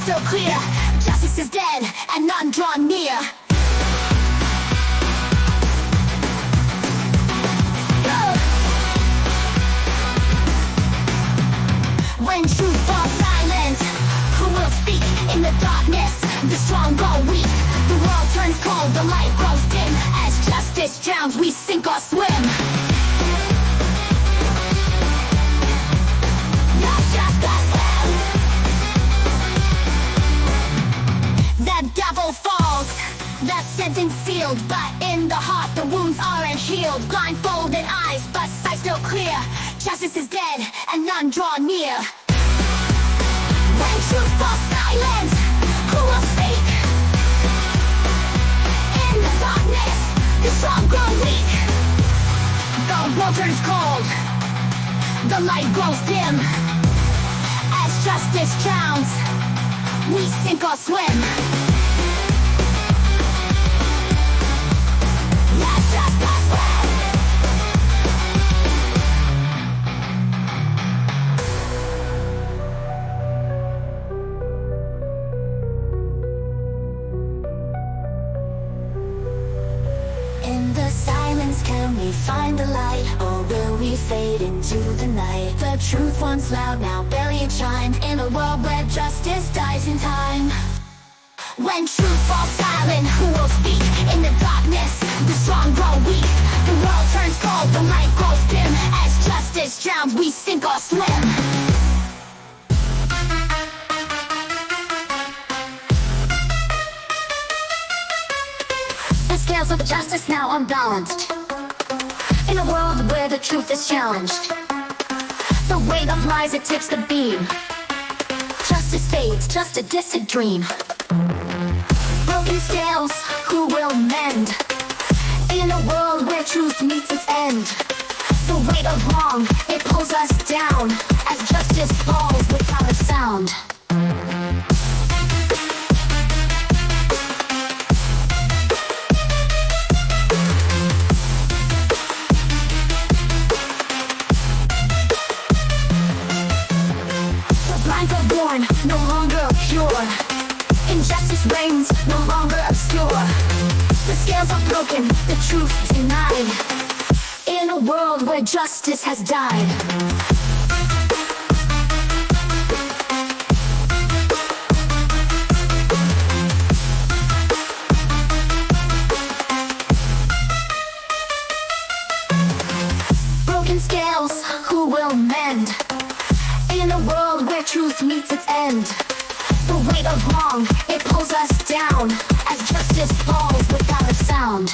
still clear. Justice is dead and none draw near. When truth falls silent, who will speak? In the darkness, the strong go weak. The world turns cold, the light grows dim. As justice drowns, we sink or swim. Not just a swim. The devil falls, the sentence sealed, but in the heart the wounds aren't healed. Blindfolded eyes, but sight still clear. Justice is dead and none draw near. When truth falls silent, who will speak? In the darkness, the strong grow weak. The world turns cold, the light grows dim. As justice drowns, we sink or swim. Not just a swim. In the silence, can we find the light? Or will we fade into the night? The truth once loud, now barely a chime. In a world where justice dies in time. When truth falls silent, who will speak? In the darkness, the strong grow weak. The world turns cold, the light grows dim. As justice drowns, we sink or swim. The scales of justice now unbalanced. In a world where the truth is challenged, the weight of lies, it tips the beam. Justice fades, just a distant dream. Broken scales, who will mend? In a world where truth meets its end, the weight of wrong, it pulls us down. As justice falls without a sound. No longer pure. Injustice reigns, no longer obscure. The scales are broken, the truth denied. In a world where justice has died. Broken scales, who will mend? In a world where truth meets its end, the weight of wrong, it pulls us down. As justice falls without a sound.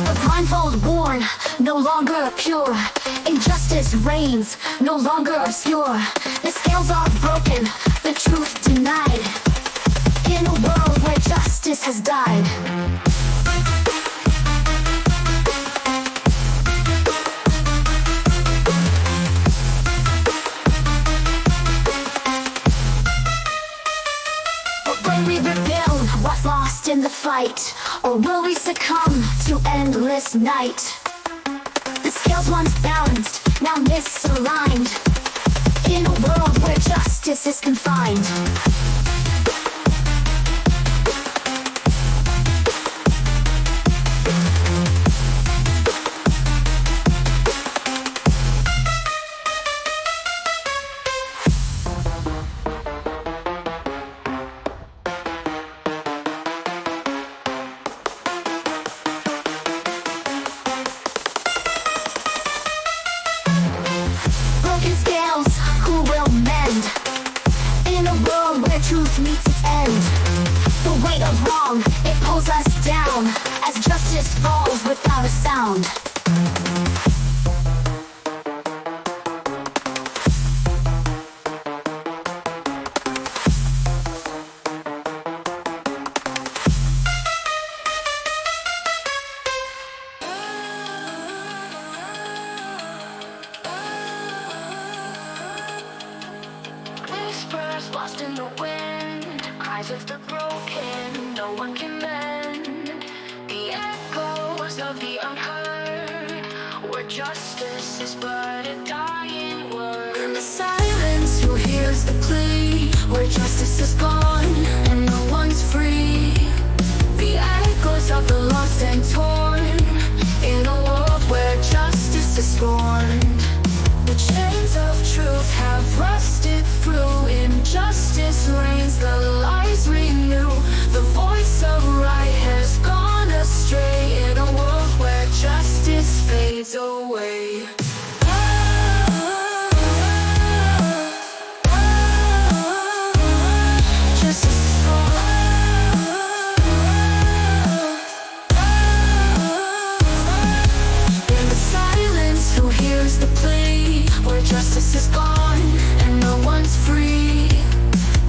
The blindfold worn, no longer pure. Injustice reigns, no longer obscure. The scales are broken, the truth denied. In a world where justice has died. Will we rebuild what's lost in the fight? Or will we succumb to endless night? The scales once balanced, now misaligned. In a world where justice is confined. Broken scales, who will mend? In a world where truth meets its end, the weight of wrong, it pulls us down. As justice falls without a sound. Whispers lost in the wind, cries of the broken, no no one can mend. The echoes of the unheard, where justice is but a dying word. In the silence, who hears the plea? Where justice is gone and no one's free. The echoes of the lost and torn, in a world where justice is scorned. The chains of truth have rusted through. Injustice reigns, the lies renew. The voice of right has gone astray, in a world where justice fades away. Justice is gone. In the silence, who hears the plea? Where justice is gone and no one's free.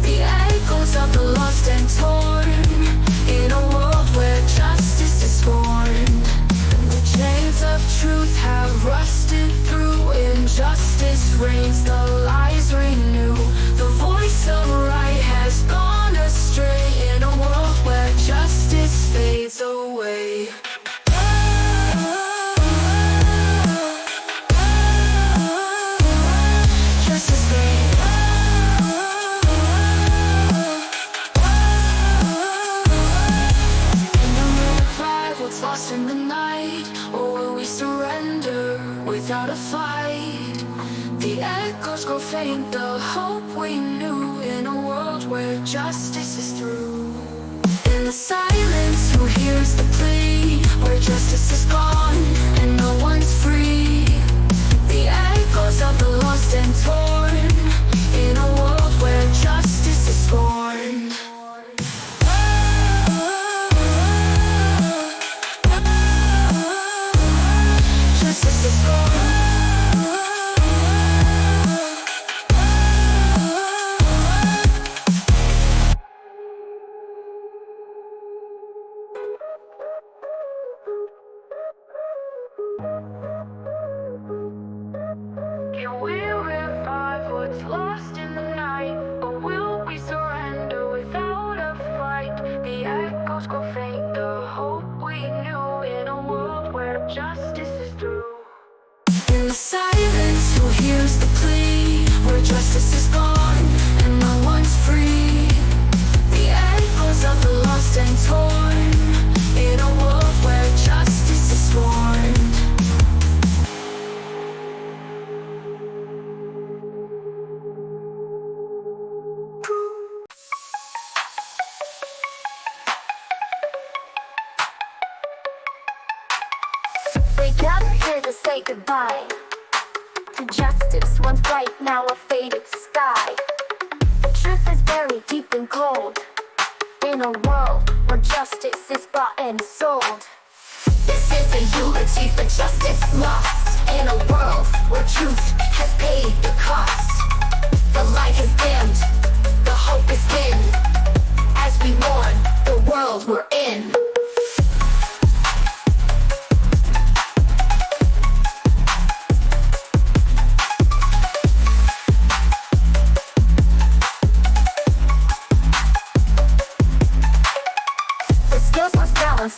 The echoes of the lost and torn, in a world where justice is scorned. The chains of truth have rusted through. Injustice reigns, the lies renew. The voice of right has gone astray, in a world where justice fades away. Lost in the night, or will we surrender without a fight? The echoes grow faint, the hope we knew, in a world where justice is through. In the silence, who hears the plea? Where justice is gone and no one's free. The echoes of the lost and torn, in a world where justice is scorned. Justice is gone. Can we revive what's lost in the night, or will we surrender without a fight? The echoes grow faint, the hope we knew, in a world where justice is through. In the silence, who hears the plea? Where justice is gone and no one's free. The echoes of the lost and torn, in a world where justice is scorned. They gather here to say goodbye to justice, once bright, now a faded sky. The truth is buried deep and cold, in a world where justice is bought and sold. This is a eulogy for justice lost, in a world where truth has paid the cost. The light has dimmed, the hope is thin, as we mourn the world we're in.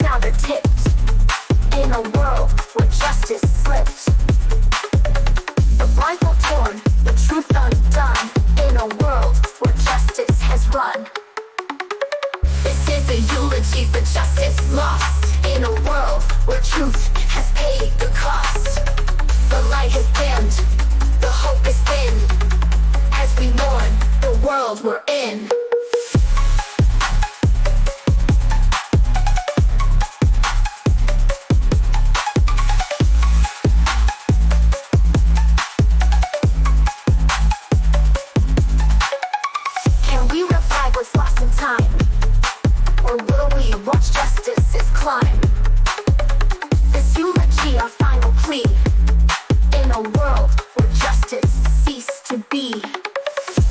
Now they're tipped, in a world where justice slipped. The blindfold torn, the truth undone, in a world where justice has run. This is a eulogy for justice lost, in a world where truth has paid the cost. The light has dimmed, the hope is thin, as we mourn the world we're in. Or will we watch justice's climb? This eulogy our final plea, in a world where justice ceased to be.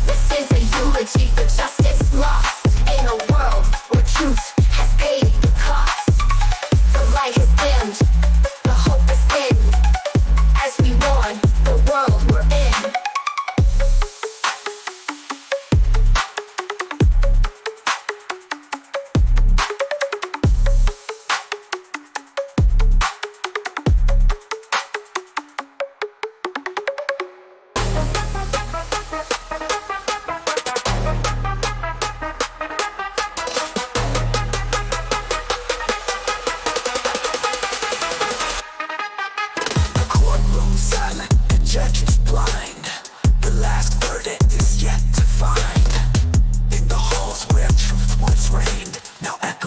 This is a eulogy for justice lost, in a world where truth has paid the cost. The light has dimmed, the hope is thin, as we mourn the world we're in.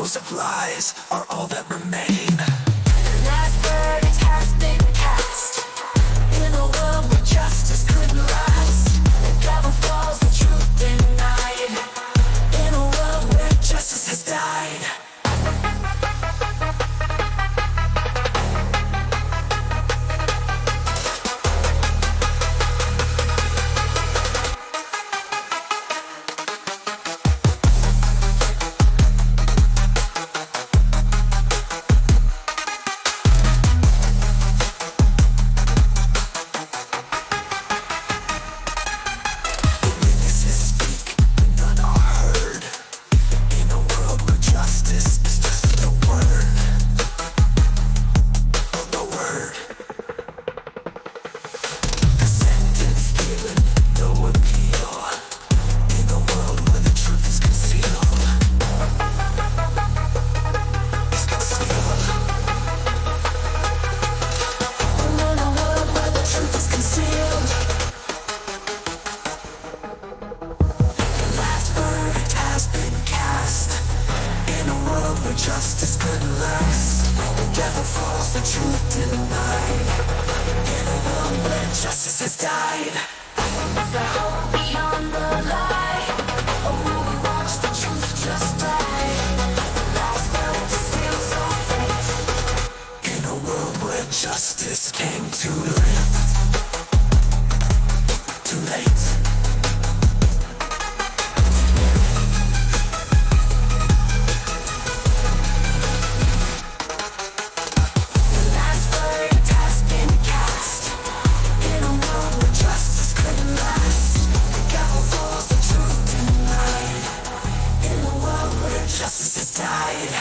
shadows of lies are all that remain. The last verdict has been cast. In a world where justice couldn't last, the devil falls, the truth denied. In a world where justice has died. None are heard. In a world where justice is just a word. A word. A sentence given, no appeal. In a world where the truth is concealed. Is concealed. In a world where the truth is concealed. The last verdict has been cast. In a world where justice couldn't last, the devil falls, the truth denied. In a world where justice has died. The hope beyond the lie. Oh, we watch the truth just die. The last word to seal so fate. In a world where justice came too late. Too late. The last verdict has been cast. In a world where justice couldn't last, the devil falls, the truth denied. In a world where justice has died.